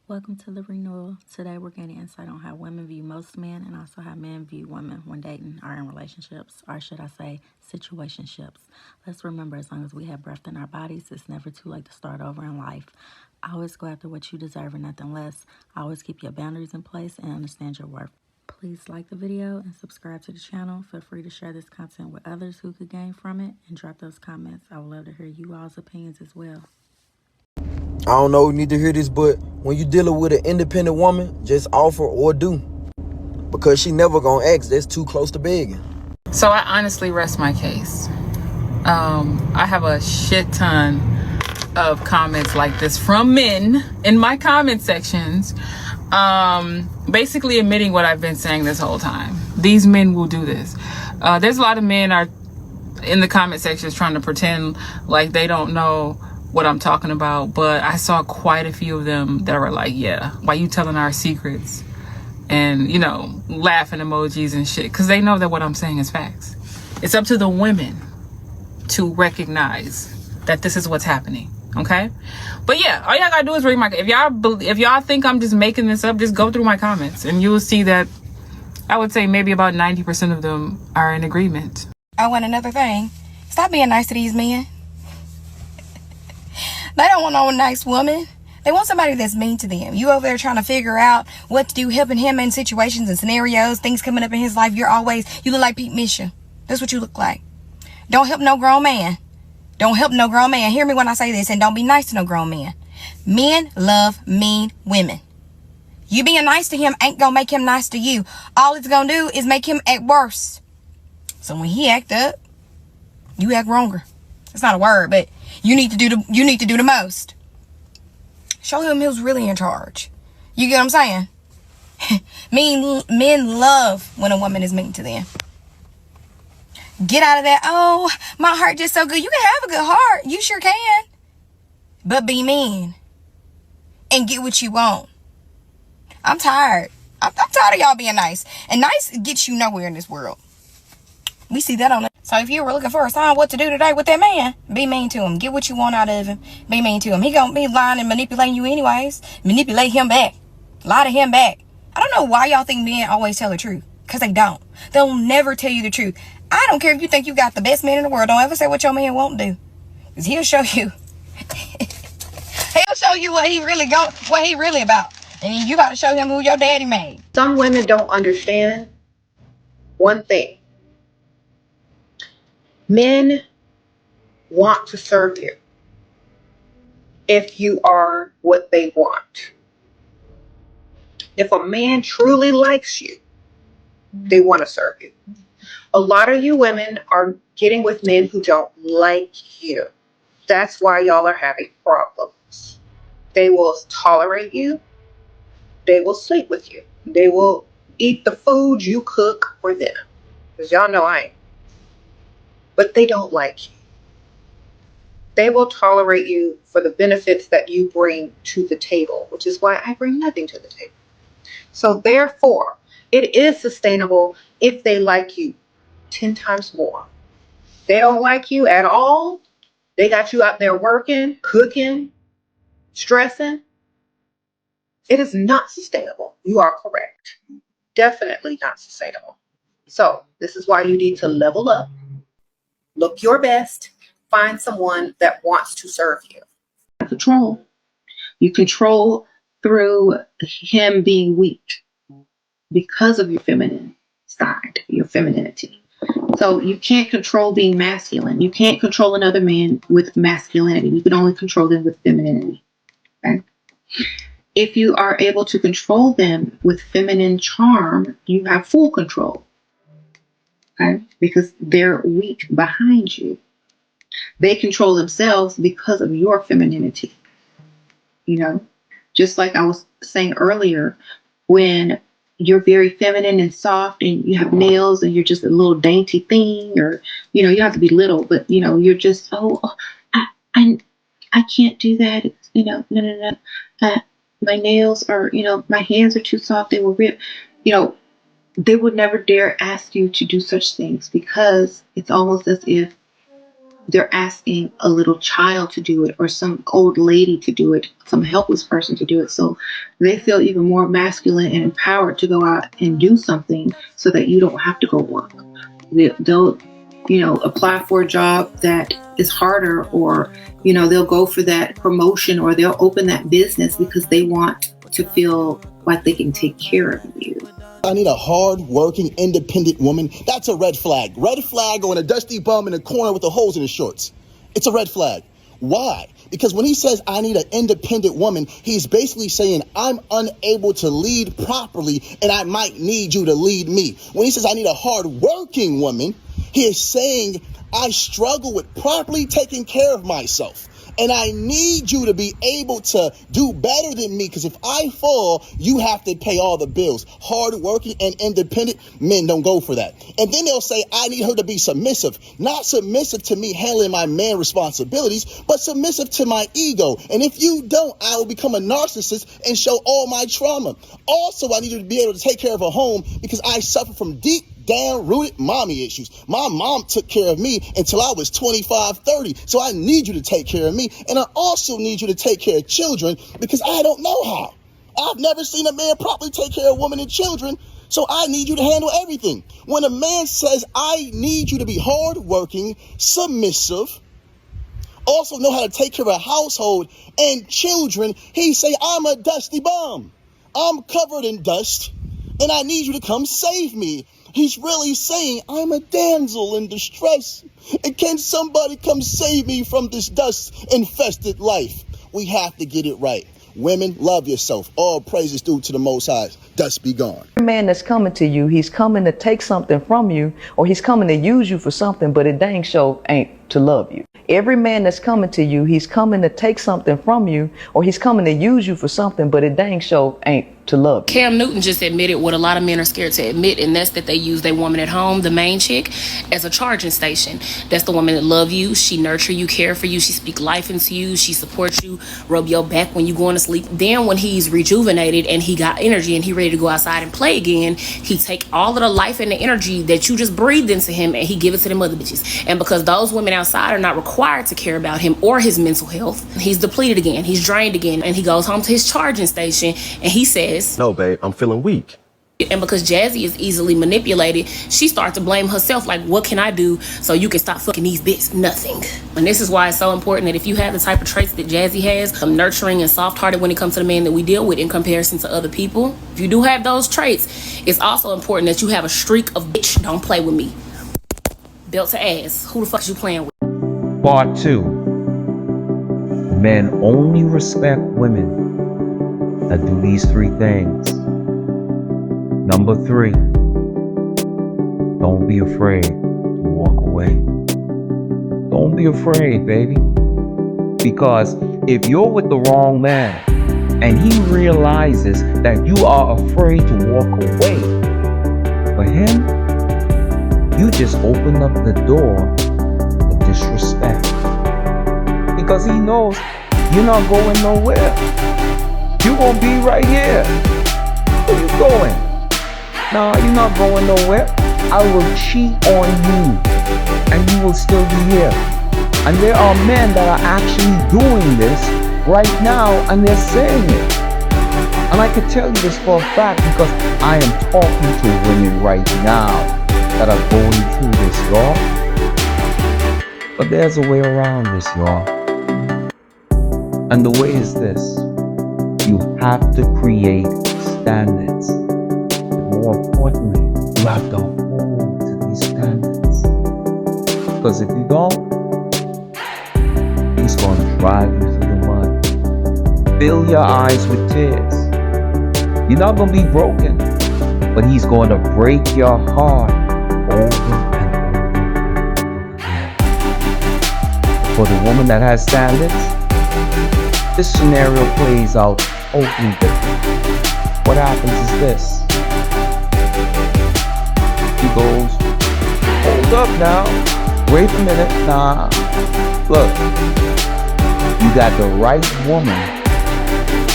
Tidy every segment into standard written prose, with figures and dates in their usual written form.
Welcome to the Renewal. Today we're getting insight on how women view most men and also how men view women when dating or in relationships, or should I say situationships. Let's remember, as long as we have breath in our bodies, it's never too late to start over in life. Always go after what you deserve and nothing less. Always keep your boundaries in place and understand your worth. Please like the video and subscribe to the channel. Feel free to share this content with others who could gain from it and drop those comments. I would love to hear you all's opinions as well. I don't know, you need to hear this, but when you dealing with an independent woman, just offer or do. Because she never gonna ask. That's too close to begging. So I honestly rest my case. I have a shit ton of comments like this from men in my comment sections, basically admitting what I've been saying this whole time. These men will do this. There's a lot of men are in the comment sections trying to pretend like they don't know what I'm talking about, but I saw quite a few of them that were like, yeah, why you telling our secrets? And, you know, laughing emojis and shit, because they know that what I'm saying is facts. It's up to the women to recognize that this is what's happening, okay? But yeah, all y'all gotta do is read my, if y'all think I'm just making this up, just go through my comments and you will see that I would say maybe about 90% of them are in agreement. Oh, and another thing, stop being nice to these men. They don't want no nice woman. They want somebody that's mean to them. You over there trying to figure out what to do, helping him in situations and scenarios, things coming up in his life. You look like Pete Misha. That's what you look like. Don't help no grown man. Don't help no grown man. Hear me when I say this, and don't be nice to no grown man. Men love mean women. You being nice to him ain't gonna make him nice to you. All it's gonna do is make him act worse. So when he act up, you act wronger. It's not a word, but you need to do the most. Show him who's really in charge. You get what I'm saying? Men love when a woman is mean to them. Get out of that, oh, my heart just so good. You can have a good heart. You sure can. But be mean. And get what you want. I'm tired. I'm tired of y'all being nice. And nice gets you nowhere in this world. We see that on it. So if you were looking for a sign what to do today with that man, be mean to him. Get what you want out of him. Be mean to him. He gonna be lying and manipulating you anyways. Manipulate him back. Lie to him back. I don't know why y'all think men always tell the truth. Because they don't. They'll never tell you the truth. I don't care if you think you got the best man in the world. Don't ever say what your man won't do. Because he'll show you. He'll show you what he really about. And you got to show him who your daddy made. Some women don't understand one thing. Men want to serve you if you are what they want. If a man truly likes you, they want to serve you. A lot of you women are getting with men who don't like you. That's why y'all are having problems. They will tolerate you. They will sleep with you. They will eat the food you cook for them. Because y'all know I ain't. But they don't like you. They will tolerate you for the benefits that you bring to the table, which is why I bring nothing to the table. So therefore, it is sustainable if they like you 10 times more. They don't like you at all. They got you out there working, cooking, stressing. It is not sustainable. You are correct. Definitely not sustainable. So this is why you need to level up. Look your best. Find someone that wants to serve you. Control. You control through him being weak because of your feminine side, your femininity. So you can't control being masculine. You can't control another man with masculinity. You can only control them with femininity. Okay? If you are able to control them with feminine charm, you have full control. Okay? Because they're weak behind you. They control themselves because of your femininity. You know, just like I was saying earlier, when you're very feminine and soft and you have nails and you're just a little dainty thing, or, you know, you don't have to be little, but, you know, you're just, I can't do that. It's, you know, no. My nails are, you know, my hands are too soft. They will rip. You know, they would never dare ask you to do such things because it's almost as if they're asking a little child to do it or some old lady to do it, some helpless person to do it. So they feel even more masculine and empowered to go out and do something so that you don't have to go work. They'll, apply for a job that is harder, or, they'll go for that promotion, or they'll open that business because they want to feel like they can take care of you. I need a hard-working, independent woman. That's a red flag. Red flag on a dusty bum in a corner with the holes in his shorts. It's a red flag. Why? Because when he says, I need an independent woman, he's basically saying, I'm unable to lead properly, and I might need you to lead me. When he says, I need a hard-working woman, he is saying, I struggle with properly taking care of myself. And I need you to be able to do better than me, because if I fall, you have to pay all the bills. Hardworking and independent men don't go for that. And then they'll say, I need her to be submissive. Not submissive to me handling my man responsibilities, but submissive to my ego. And if you don't, I will become a narcissist and show all my trauma. Also, I need you to be able to take care of a home, because I suffer from deep down-rooted mommy issues. My mom took care of me until I was 25, 30. So I need you to take care of me. And I also need you to take care of children, because I don't know how. I've never seen a man properly take care of women and children. So I need you to handle everything. When a man says, I need you to be hardworking, submissive, also know how to take care of a household and children, he say, I'm a dusty bum. I'm covered in dust, and I need you to come save me. He's really saying, I'm a damsel in distress, and can somebody come save me from this dust-infested life? We have to get it right. Women, love yourself. All praises due to the Most High. Dust be gone. Every man that's coming to you, he's coming to take something from you, or he's coming to use you for something, but it dang sure ain't to love you. Every man that's coming to you, he's coming to take something from you, or he's coming to use you for something, but it dang sure ain't to love you. Cam Newton just admitted what a lot of men are scared to admit, and that's that they use their woman at home, the main chick, as a charging station. That's the woman that love you, she nurture you, care for you, she speak life into you, she supports you, rub your back when you going to sleep. Then when he's rejuvenated and he got energy and he ready to go outside and play again, he take all of the life and the energy that you just breathed into him and he give it to them other bitches. And because those women outside are not required to care about him or his mental health, he's depleted again, he's drained again, and he goes home to his charging station and he says, no, babe, I'm feeling weak. And because Jazzy is easily manipulated, she starts to blame herself, like, what can I do so you can stop fucking these bitches? Nothing. And this is why it's so important that if you have the type of traits that Jazzy has, nurturing and soft-hearted when it comes to the man that we deal with in comparison to other people, if you do have those traits, it's also important that you have a streak of bitch, don't play with me. Belt to ass. Who the fuck is you playing with? Part 2. Men only respect women that do these 3 things. Number 3, don't be afraid to walk away. Don't be afraid, baby. Because if you're with the wrong man and he realizes that you are afraid to walk away, for him, you just open up the door to disrespect. Because he knows you're not going nowhere. You're gonna be right here. Where you going? No, you're not going nowhere. I will cheat on you and you will still be here. And there are men that are actually doing this right now and they're saying it. And I can tell you this for a fact because I am talking to women right now that are going through this, y'all. But there's a way around this, y'all. And the way is this. You have to create standards. But more importantly, you have to hold to these standards. Because if you don't, he's going to drive you through the mud. Fill your eyes with tears. You're not going to be broken, but he's going to break your heart over and over again. For the woman that has standards, this scenario plays out totally different. What happens is this. He goes, hold up now. Wait a minute. Nah. Look, you got the right woman,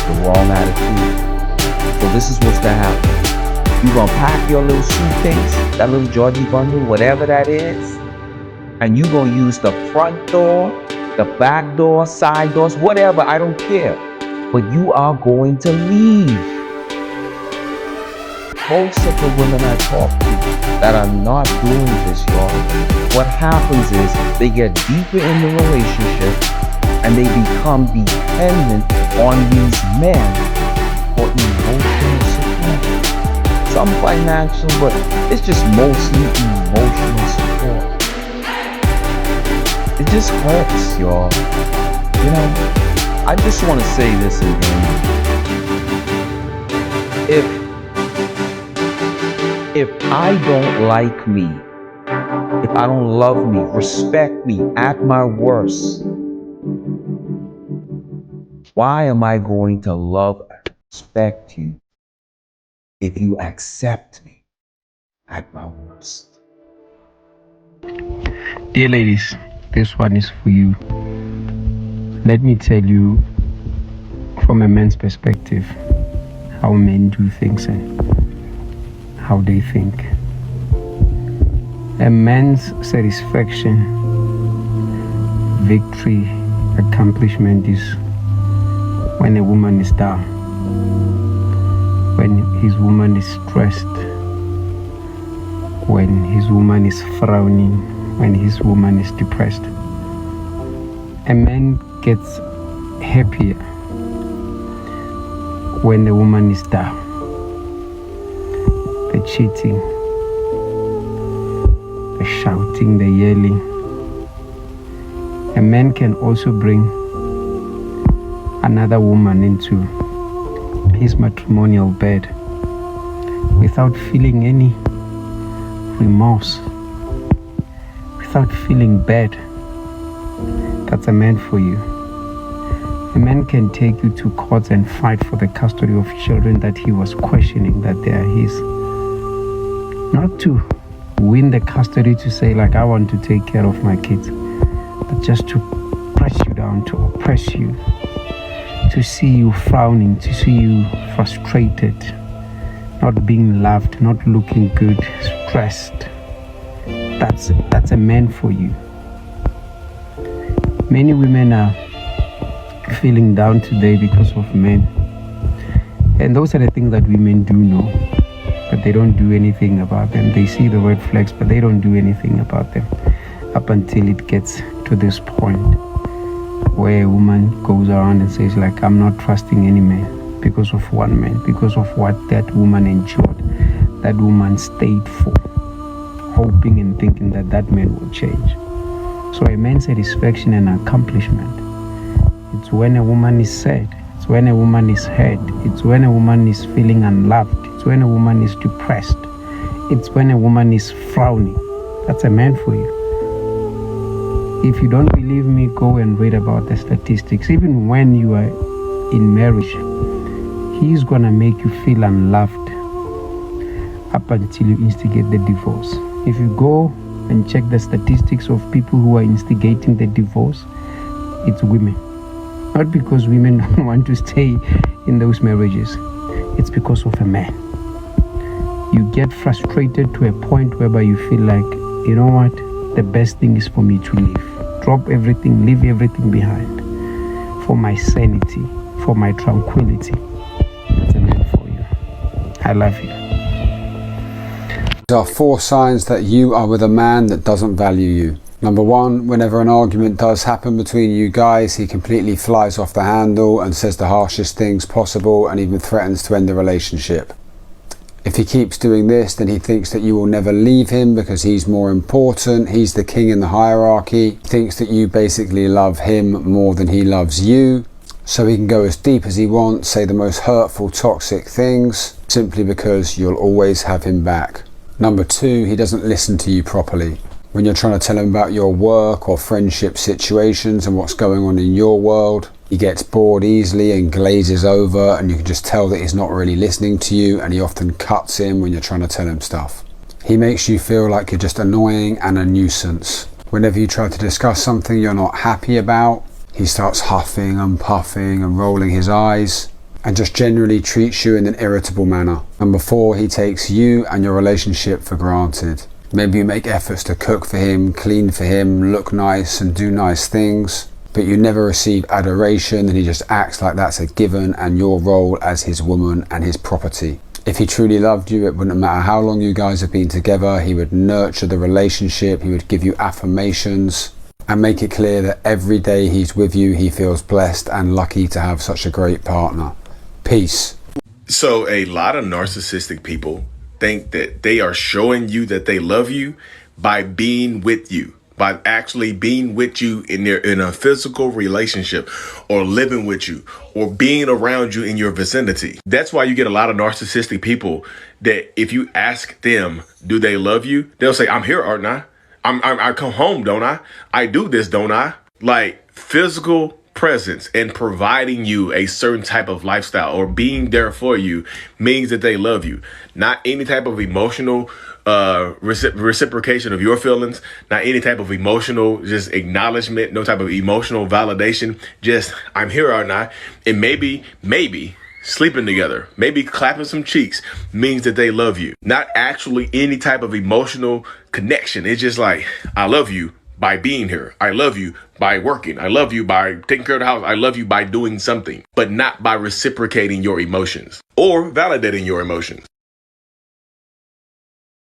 the wrong attitude. So this is what's gonna happen. You're gonna pack your little suitcase, that little Georgie bundle, whatever that is, and you gonna use the front door, the back door, side doors, whatever, I don't care. But you are going to leave. Most of the women I talk to that are not doing this, y'all, what happens is they get deeper in the relationship and they become dependent on these men for emotional support. Some financial, but it's just mostly emotional support. It just hurts, y'all. You know, I just want to say this again. If I don't like me, if I don't love me, respect me at my worst, why am I going to love and respect you if you accept me at my worst? Dear ladies, this one is for you. Let me tell you from a man's perspective how men do things and how they think. A man's satisfaction, victory, accomplishment is when a woman is down, when his woman is stressed, when his woman is frowning, when his woman is depressed. A man gets happier when the woman is down. The cheating, the shouting, the yelling. A man can also bring another woman into his matrimonial bed without feeling any remorse, without feeling bad. That's a man for you. A man can take you to court and fight for the custody of children that he was questioning that they are his. Not to win the custody to say like, I want to take care of my kids, but just to press you down, to oppress you, to see you frowning, to see you frustrated, not being loved, not looking good, stressed. That's a man for you. Many women are feeling down today because of men. And those are the things that women do know, but they don't do anything about them. They see the red flags, but they don't do anything about them up until it gets to this point where a woman goes around and says like, I'm not trusting any man because of one man, because of what that woman endured, that woman stayed for, hoping and thinking that that man will change. So a man's satisfaction and accomplishment, it's when a woman is sad, it's when a woman is hurt, it's when a woman is feeling unloved, it's when a woman is depressed, it's when a woman is frowning. That's a man for you. If you don't believe me, go and read about the statistics. Even when you are in marriage, he's gonna make you feel unloved up until you instigate the divorce. If you go and check the statistics of people who are instigating the divorce, it's women. Not because women don't want to stay in those marriages, it's because of a man. You get frustrated to a point whereby you feel like, you know what, the best thing is for me to leave. Drop everything, leave everything behind for my sanity, for my tranquility. That's a man for you. I love you. There are 4 signs that you are with a man that doesn't value you. Number 1, whenever an argument does happen between you guys, he completely flies off the handle and says the harshest things possible and even threatens to end the relationship. If he keeps doing this, then he thinks that you will never leave him because he's more important, he's the king in the hierarchy, he thinks that you basically love him more than he loves you, so he can go as deep as he wants, say the most hurtful, toxic things, simply because you'll always have him back. Number 2, he doesn't listen to you properly. When you're trying to tell him about your work or friendship situations and what's going on in your world, he gets bored easily and glazes over, and you can just tell that he's not really listening to you, and he often cuts in when you're trying to tell him stuff. He makes you feel like you're just annoying and a nuisance. Whenever you try to discuss something you're not happy about, he starts huffing and puffing and rolling his eyes, and just generally treats you in an irritable manner. Number 4, he takes you and your relationship for granted. Maybe you make efforts to cook for him, clean for him, look nice and do nice things, but you never receive adoration, and he just acts like that's a given and your role as his woman and his property. If he truly loved you, it wouldn't matter how long you guys have been together, he would nurture the relationship, he would give you affirmations and make it clear that every day he's with you, he feels blessed and lucky to have such a great partner. Peace. So a lot of narcissistic people think that they are showing you that they love you by being with you, by actually being with you in a physical relationship, or living with you, or being around you in your vicinity. That's why you get a lot of narcissistic people that if you ask them, do they love you? They'll say, I'm here, aren't I? I come home, don't I? I do this, don't I? Like, physical presence and providing you a certain type of lifestyle or being there for you means that they love you. Not any type of emotional reciprocation of your feelings, not any type of emotional just acknowledgement, no type of emotional validation. Just, I'm here, aren't I? And maybe sleeping together, maybe clapping some cheeks means that they love you. Not actually any type of emotional connection. It's just like, I love you by being here. I love you by working. I love you by taking care of the house. I love you by doing something, but not by reciprocating your emotions or validating your emotions.